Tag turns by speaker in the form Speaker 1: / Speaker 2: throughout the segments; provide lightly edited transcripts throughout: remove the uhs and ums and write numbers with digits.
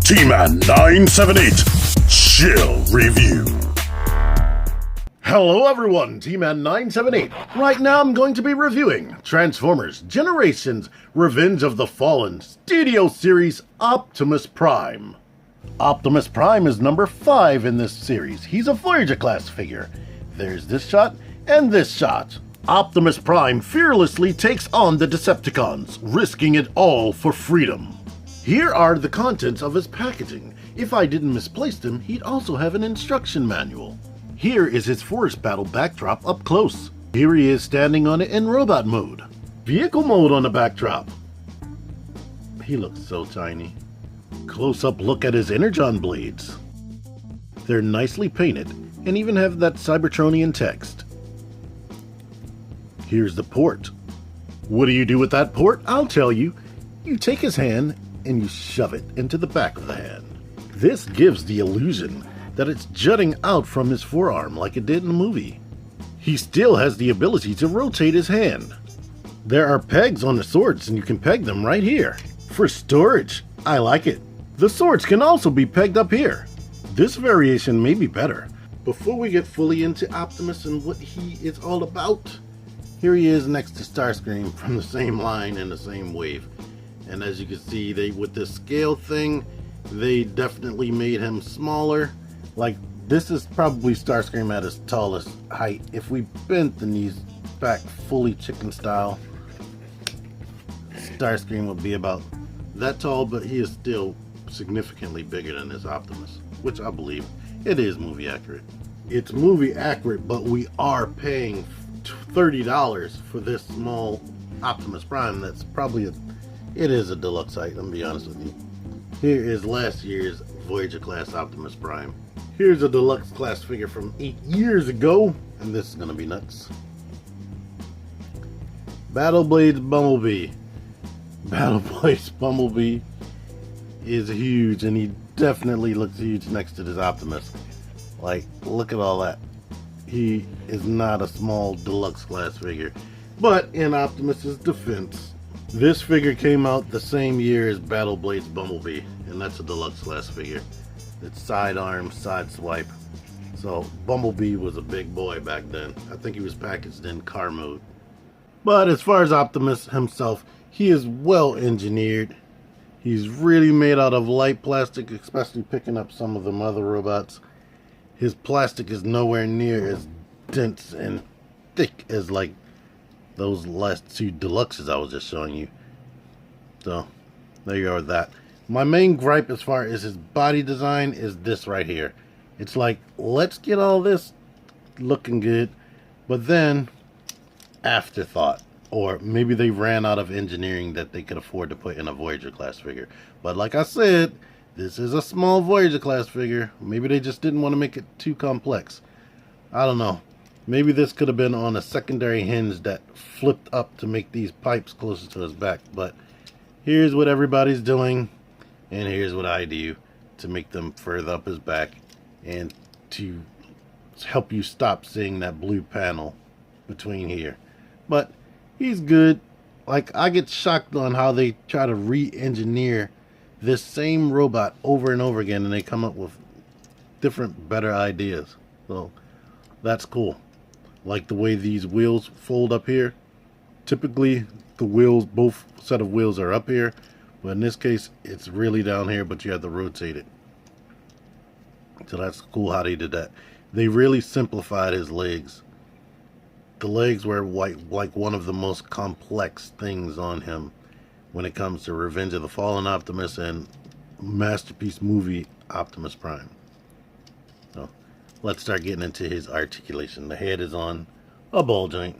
Speaker 1: T-Man 978 Chill Review. Hello everyone, T-Man 978. Right now I'm going to be reviewing Transformers Generations Revenge of the Fallen Studio Series Optimus Prime. Optimus Prime is number 5 in this series. He's a Voyager class figure. There's this shot and this shot. Optimus Prime fearlessly takes on the Decepticons, risking it all for freedom. Here are the contents of his packaging. If I didn't misplace them, he'd also have an instruction manual. Here is his forest battle backdrop up close. Here he is standing on it in robot mode. Vehicle mode on the backdrop. He looks so tiny. Close-up look at his energon blades. They're nicely painted and even have that Cybertronian text. Here's the port. What do you do with that port? I'll tell you. You take his hand and you shove it into the back of the hand. This gives the illusion that it's jutting out from his forearm like it did in the movie. He still has the ability to rotate his hand. There are pegs on the swords and you can peg them right here. For storage, I like it. The swords can also be pegged up here. This variation may be better. Before we get fully into Optimus and what he is all about, here he is next to Starscream from the same line and the same wave. And as you can see, with this scale thing, they definitely made him smaller. Like, this is probably Starscream at his tallest height. If we bent the knees back fully chicken style, Starscream would be about that tall, but he is still significantly bigger than this Optimus, which I believe it is movie accurate. It's movie accurate, but we are paying $30 for this small Optimus Prime. That's probably it is a deluxe item, to be honest with you. Here is last year's Voyager class Optimus Prime. Here's a deluxe class figure from 8 years ago, and this is gonna be nuts. Battleblade's Bumblebee. Battleblade's Bumblebee is huge, and he definitely looks huge next to this Optimus. Like, look at all that. He is not a small deluxe class figure. But in Optimus's defense, this figure came out the same year as Battleblade's Bumblebee, and that's a deluxe class figure. It's sidearm, side swipe. So Bumblebee was a big boy back then. I think he was packaged in car mode. But as far as Optimus himself, he is well engineered. He's really made out of light plastic, especially picking up some of them other robots. His plastic is nowhere near as dense and thick as like those last two deluxes I was just showing you. So there you are with that. My main gripe as far as his body design is this right here. It's like, let's get all this looking good, but then afterthought. Or maybe they ran out of engineering that they could afford to put in a Voyager class figure. But like I said, this is a small Voyager class figure. Maybe they just didn't want to make it too complex. I don't know. Maybe this could have been on a secondary hinge that flipped up to make these pipes closer to his back. But here's what everybody's doing. And here's what I do to make them further up his back. And to help you stop seeing that blue panel between here. But he's good. Like, I get shocked on how they try to re-engineer this same robot over and over again, and they come up with different, better ideas. So that's cool. Like the way these wheels fold up here. Typically the wheels, both set of wheels are up here, but in this case it's really down here, but you have to rotate it. So that's cool how they did that. They really simplified his legs. The legs were like one of the most complex things on him when it comes to Revenge of the Fallen Optimus and masterpiece movie Optimus Prime. So let's start getting into his articulation. The head is on a ball joint.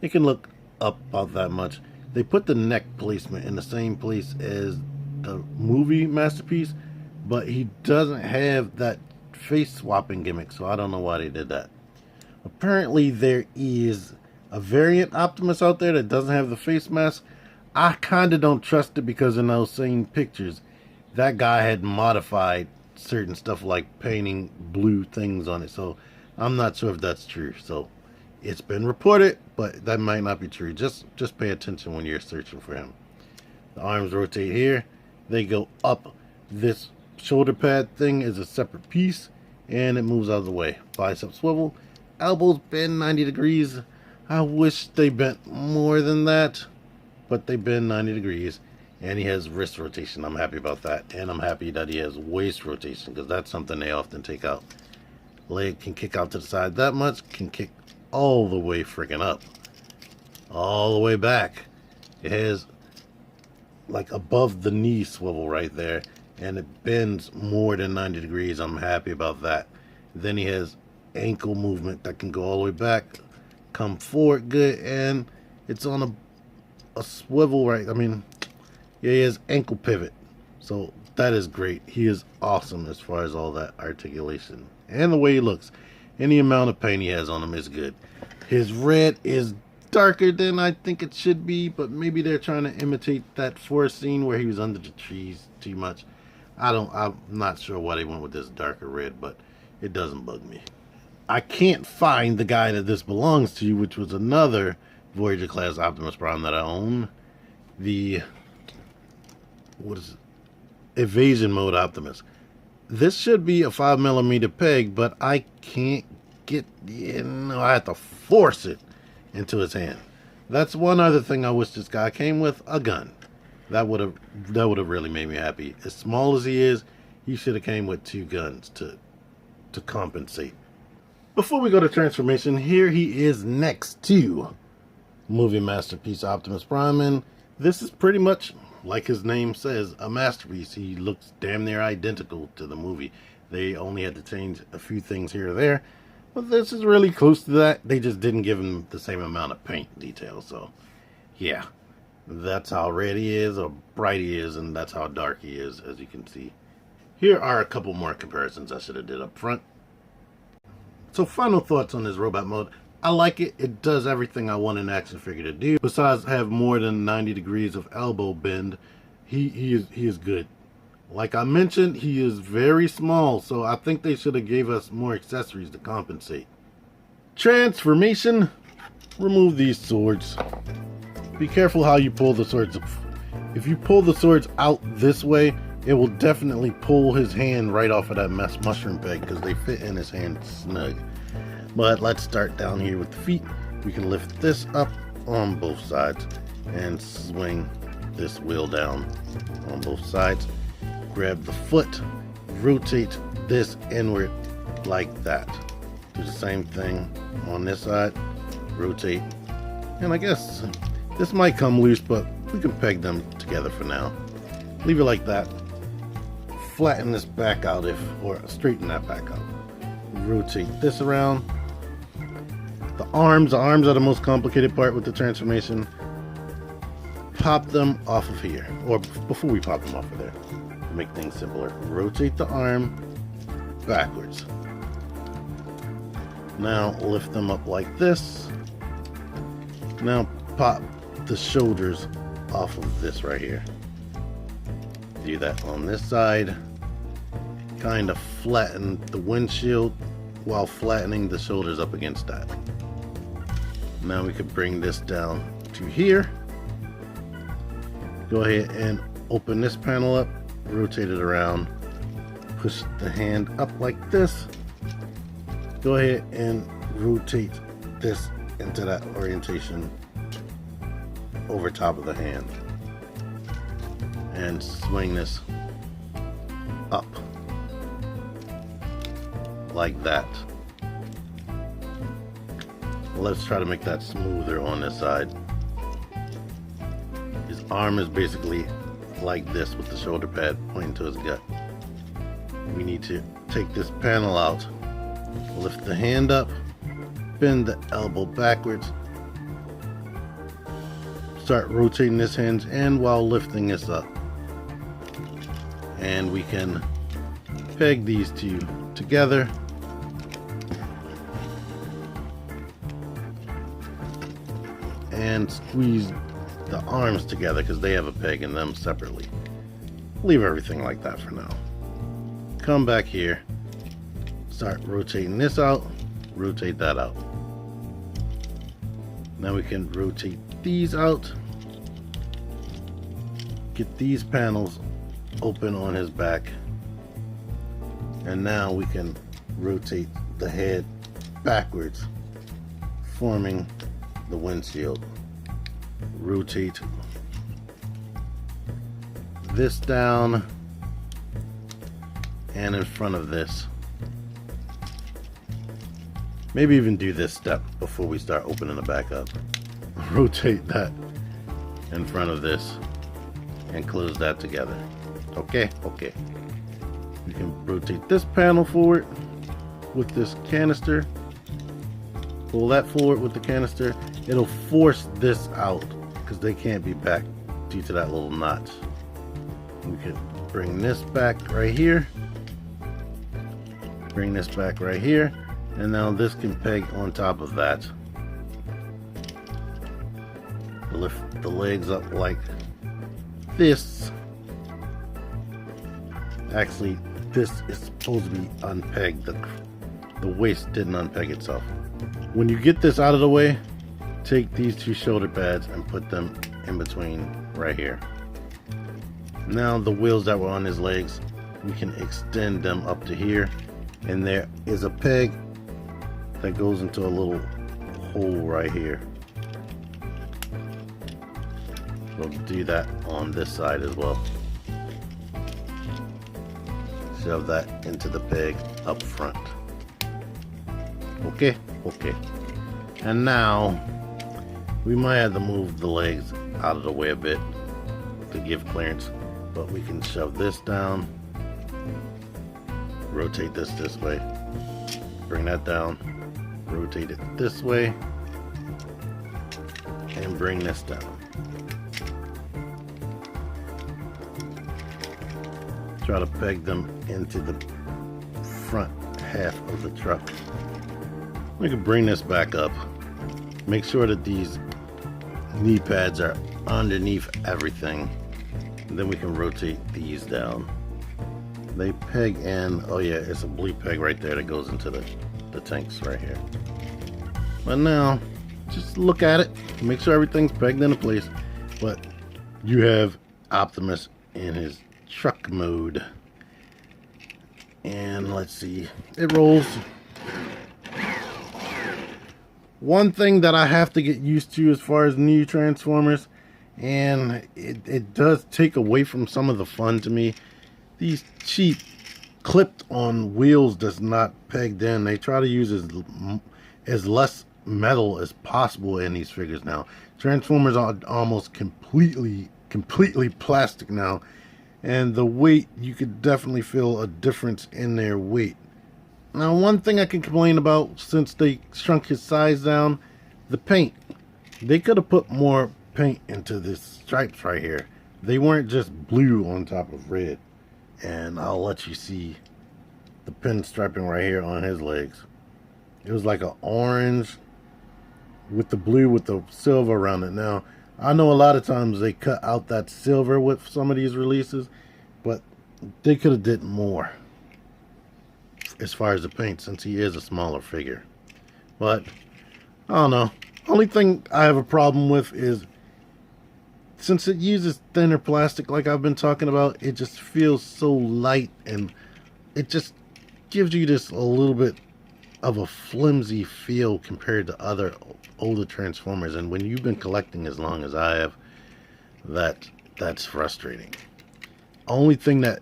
Speaker 1: It can look up about that much. They put the neck placement in the same place as the movie masterpiece, but he doesn't have that face swapping gimmick, so I don't know why they did that. Apparently there is a variant Optimus out there that doesn't have the face mask. I kind of don't trust it because in those same pictures, that guy had modified certain stuff like painting blue things on it. So I'm not sure if that's true. So it's been reported, but that might not be true. Just pay attention when you're searching for him. The arms rotate here. They go up this shoulder pad thing is a separate piece, and it moves out of the way. Bicep swivel, elbows bend 90 degrees. I wish they bent more than that, but they bend 90 degrees. And he has wrist rotation. I'm happy about that. And I'm happy that he has waist rotation, because that's something they often take out. Leg can kick out to the side that much, can kick all the way freaking up. All the way back. It has like above the knee swivel right there. And it bends more than 90 degrees. I'm happy about that. Then he has ankle movement that can go all the way back, come forward good, and it's on a swivel right. I mean, yeah, he has ankle pivot, so that is great. He is awesome as far as all that articulation and the way he looks. Any amount of paint he has on him is good. His red is darker than I think it should be, but maybe they're trying to imitate that forest scene where he was under the trees too much. I'm not sure why they went with this darker red, but it doesn't bug me. I can't find the guy that this belongs to, which was another Voyager class Optimus Prime that I own. The what is it? Evasion mode Optimus. This should be a 5mm peg, but I can't get, I have to force it into his hand. That's one other thing I wish this guy came with, a gun. That would have really made me happy. As small as he is, he should have came with 2 guns to compensate. Before we go to transformation, here he is next to movie masterpiece Optimus Prime, and this is pretty much, like his name says, a masterpiece. He looks damn near identical to the movie. They only had to change a few things here or there, but this is really close to that. They just didn't give him the same amount of paint detail. So yeah, that's how red he is, or bright he is, and that's how dark he is, as you can see. Here are a couple more comparisons I should have did up front. So final thoughts on this robot mode. I like it. It does everything I want an action figure to do. Besides have more than 90 degrees of elbow bend, he is good. Like I mentioned, he is very small, so I think they should have gave us more accessories to compensate. Transformation. Remove these swords. Be careful how you pull the swords. If you pull the swords out this way, it will definitely pull his hand right off of that mushroom peg, because they fit in his hand snug. But let's start down here with the feet. We can lift this up on both sides and swing this wheel down on both sides. Grab the foot, rotate this inward like that. Do the same thing on this side, rotate. And I guess this might come loose, but we can peg them together for now. Leave it like that. Flatten this back out, or straighten that back out. Rotate this around. The arms are the most complicated part with the transformation. Pop them off of here, or before we pop them off of there, to make things simpler. Rotate the arm backwards. Now lift them up like this. Now pop the shoulders off of this right here. Do that on this side. Kind of flatten the windshield while flattening the shoulders up against that. Now we could bring this down to here. Go ahead and open this panel up, rotate it around, push the hand up like this. Go ahead and rotate this into that orientation over top of the hand. And swing this up like that. Let's try to make that smoother on this side. His arm is basically like this with the shoulder pad pointing to his gut. We need to take this panel out, lift the hand up, bend the elbow backwards, start rotating this hinge and while lifting this up. And we can peg these two together. And squeeze the arms together because they have a peg in them separately. Leave everything like that for now. Come back here, start rotating this out, rotate that out. Now we can rotate these out, get these panels open on his back, And now we can rotate the head backwards, forming the windshield. Rotate this down and in front of this. Maybe even do this step before we start opening the back up. Rotate that in front of this and close that together. Okay. We can rotate this panel forward with this canister. Pull that forward with the canister. It'll force this out because they can't be packed due to that little notch. We can bring this back right here. Bring this back right here. And now this can peg on top of that. Lift the legs up like this. Actually, this is supposed to be unpegged. The waist didn't unpeg itself. When you get this out of the way, take these two shoulder pads and put them in between right here. Now the wheels that were on his legs, we can extend them up to here. And there is a peg that goes into a little hole right here. We'll do that on this side as well. Shove that into the peg up front. Okay. And now we might have to move the legs out of the way a bit to give clearance, but we can shove this down, rotate this way, bring that down, rotate it this way, and bring this down. Try to peg them into the front half of the truck. We can bring this back up. Make sure that these knee pads are underneath everything. And then we can rotate these down. They peg in, oh yeah, it's a bleed peg right there that goes into the tanks right here. But now, just look at it. Make sure everything's pegged into place. But you have Optimus in his truck mode. And let's see, it rolls. One thing that I have to get used to as far as new Transformers, and it does take away from some of the fun to me, these cheap clipped on wheels that's not pegged in. They try to use as less metal as possible in these figures now. Transformers are almost completely plastic now. And the weight, you could definitely feel a difference in their weight. Now, one thing I can complain about, since they shrunk his size down, the paint. They could have put more paint into the stripes right here. They weren't just blue on top of red. And I'll let you see the pinstriping right here on his legs. It was like an orange with the blue with the silver around it. Now, I know a lot of times they cut out that silver with some of these releases, but they could have did more as far as the paint, since he is a smaller figure. But I don't know. Only thing I have a problem with is, since it uses thinner plastic like I've been talking about, it just feels so light, and it just gives you this a little bit of a flimsy feel compared to other older Transformers. And when you've been collecting as long as I have, that's frustrating. Only thing that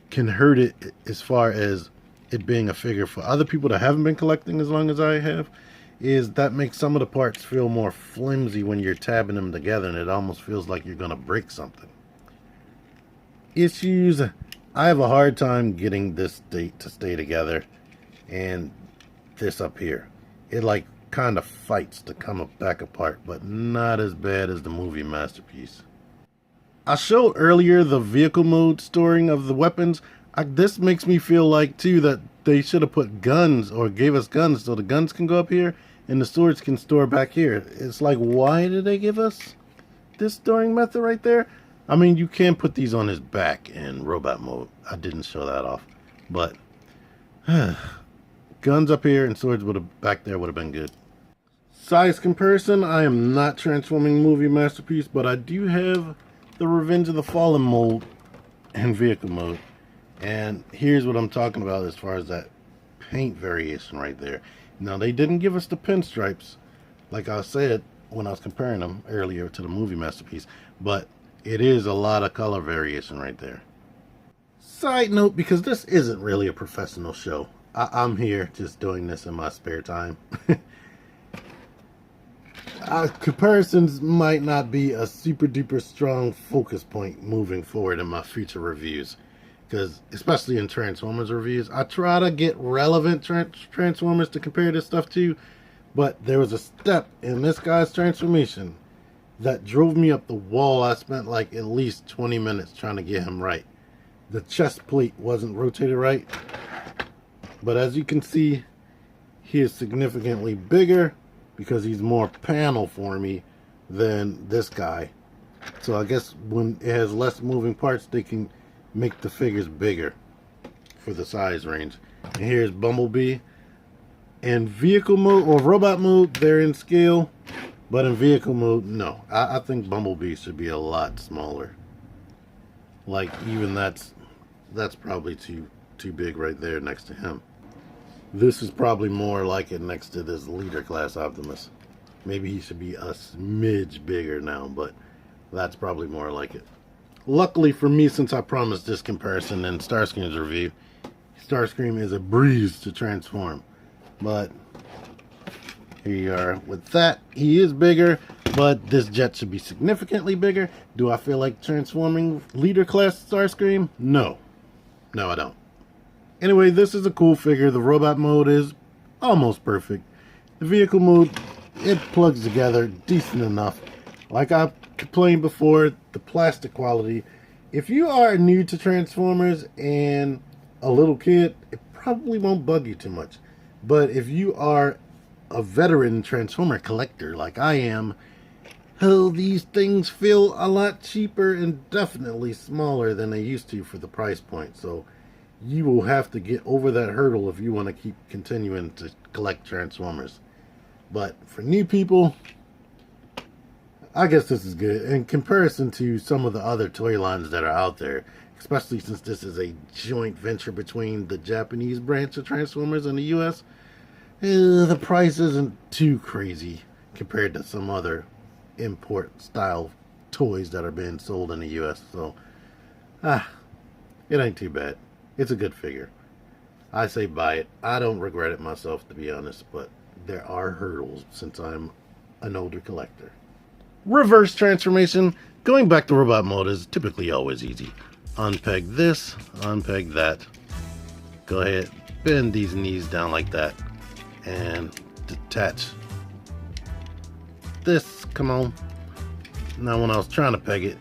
Speaker 1: can hurt it, as far as it being a figure for other people that haven't been collecting as long as I have, is that makes some of the parts feel more flimsy when you're tabbing them together, and it almost feels like you're gonna break something. Issues, I have a hard time getting this date to stay together, and this up here, it like kind of fights to come back apart, but not as bad as the movie Masterpiece. I showed earlier the vehicle mode storing of the weapons. This makes me feel like too that they should have put guns, or gave us guns, so the guns can go up here and the storage can store back here. It's like, why did they give us this storing method right there? I mean, you can put these on his back in robot mode. I didn't show that off, but guns up here and storage back there would have been good. Size comparison, I am not transforming movie Masterpiece, but I do have the Revenge of the Fallen mold and vehicle mode. And here's what I'm talking about as far as that paint variation right there. Now, they didn't give us the pinstripes, like I said when I was comparing them earlier to the movie masterpiece, but it is a lot of color variation right there. Side note, because this isn't really a professional show, I'm here just doing this in my spare time. Comparisons might not be a super duper strong focus point moving forward in my future reviews, because especially in Transformers reviews, I try to get relevant Transformers to compare this stuff to, but there was a step in this guy's transformation that drove me up the wall. I spent like at least 20 minutes trying to get him right. The chest plate wasn't rotated right, but as you can see, he is significantly bigger because he's more panel for me than this guy. So I guess when it has less moving parts, they can make the figures bigger for the size range. And here's Bumblebee. In vehicle mode or robot mode, they're in scale, but in vehicle mode, no. I think Bumblebee should be a lot smaller. Like, even that's probably too big right there next to him. This is probably more like it next to this leader class Optimus. Maybe he should be a smidge bigger now, but that's probably more like it. Luckily for me, since I promised this comparison in Starscream's review, Starscream is a breeze to transform. But here you are with that. He is bigger, but this jet should be significantly bigger. Do I feel like transforming leader class Starscream? No. No, I don't. Anyway, this is a cool figure. The robot mode is almost perfect. The vehicle mode, it plugs together decent enough. Like I complained before, the plastic quality. If you are new to Transformers and a little kid, it probably won't bug you too much. But if you are a veteran Transformer collector like I am, oh, these things feel a lot cheaper and definitely smaller than they used to for the price point. So you will have to get over that hurdle if you want to keep continuing to collect Transformers. But for new people, I guess this is good in comparison to some of the other toy lines that are out there, especially since this is a joint venture between the Japanese branch of Transformers and the US. The price isn't too crazy compared to some other import style toys that are being sold in the US. So, it ain't too bad. It's a good figure. I say buy it. I don't regret it myself, to be honest, but there are hurdles since I'm an older collector. Reverse transformation. Going back to robot mode is typically always easy. Unpeg this, unpeg that. Go ahead, bend these knees down like that, and detach this. Come on. Now when I was trying to peg it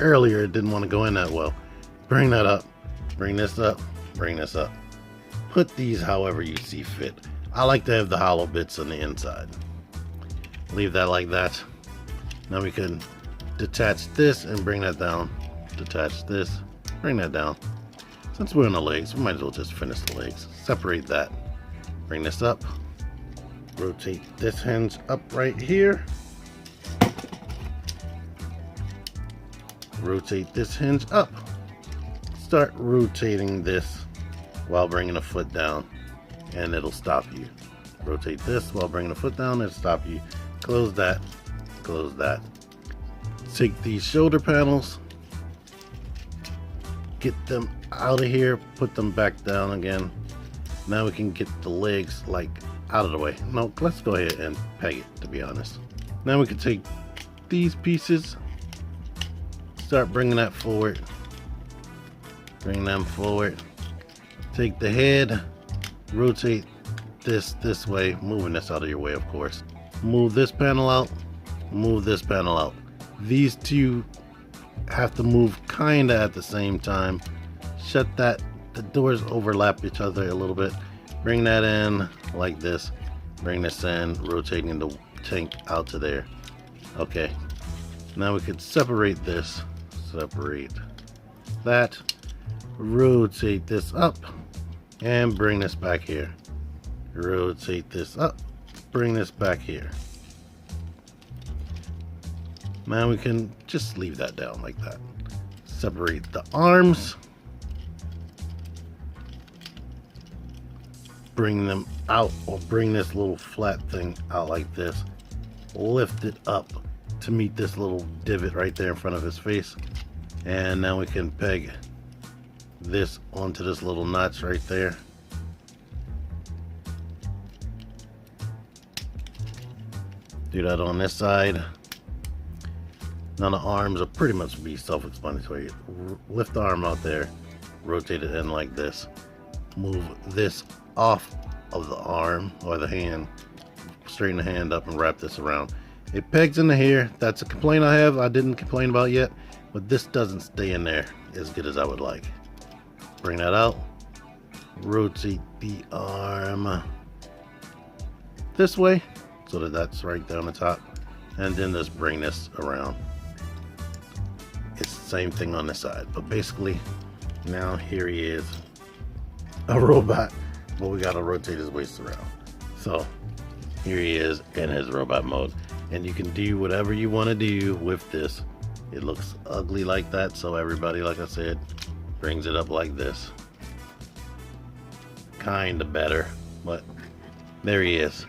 Speaker 1: earlier, it didn't want to go in that well. Bring that up. Bring this up, bring this up. Put these however you see fit. I like to have the hollow bits on the inside. Leave that like that. Now we can detach this and bring that down. Detach this, bring that down. Since we're on the legs, we might as well just finish the legs. Separate that. Bring this up. Rotate this hinge up right here. Rotate this hinge up. Start rotating this while bringing a foot down, and it'll stop you. Rotate this while bringing a foot down, it'll stop you. Close that, close that. Take these shoulder panels, get them out of here, put them back down again. Now we can get the legs like out of the way. No, let's go ahead and peg it, to be honest. Now we can take these pieces, start bringing that forward. Bring them forward. Take the head, rotate this way, moving this out of your way, of course. Move this panel out, move this panel out. These two have to move kinda at the same time. Shut that, the doors overlap each other a little bit. Bring that in like this. Bring this in, rotating the tank out to there. Okay, now we could separate this, separate that. Rotate this up and bring this back here. Rotate this up, bring this back here. Now we can just leave that down like that. Separate the arms. bring them out, or bring this little flat thing out like this, lift it up to meet this little divot right there in front of his face, and now we can peg this onto this little notch right there. Do that on this side. Now the arms are pretty much be self-explanatory. Lift the arm out there, rotate it in like this, move this off of the arm or the hand, straighten the hand up and wrap this around. It pegs into here. That's a complaint I have. I didn't complain about yet, but this doesn't stay in there as good as I would like. Bring that out, rotate the arm this way so that that's right down the top, and then just bring this around. It's the same thing on this side, but basically now here he is, a robot, but we gotta rotate his waist around. So here he is in his robot mode, and you can do whatever you want to do with this. It looks ugly like that, so everybody, like I said, brings it up like this. Kinda better, but there he is.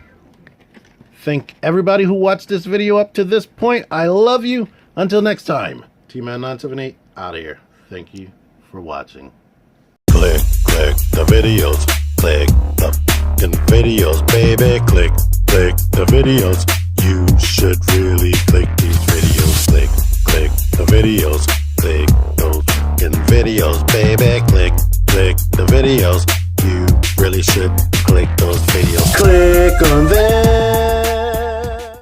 Speaker 1: Thank everybody who watched this video up to this point. I love you. Until next time, T-Man978 out of here. Thank you for watching. Click the videos. Click the videos, baby. Click the videos. You should really click these videos. Click the videos. Click those videos, baby. Click the videos. You really should click those videos. Click on them.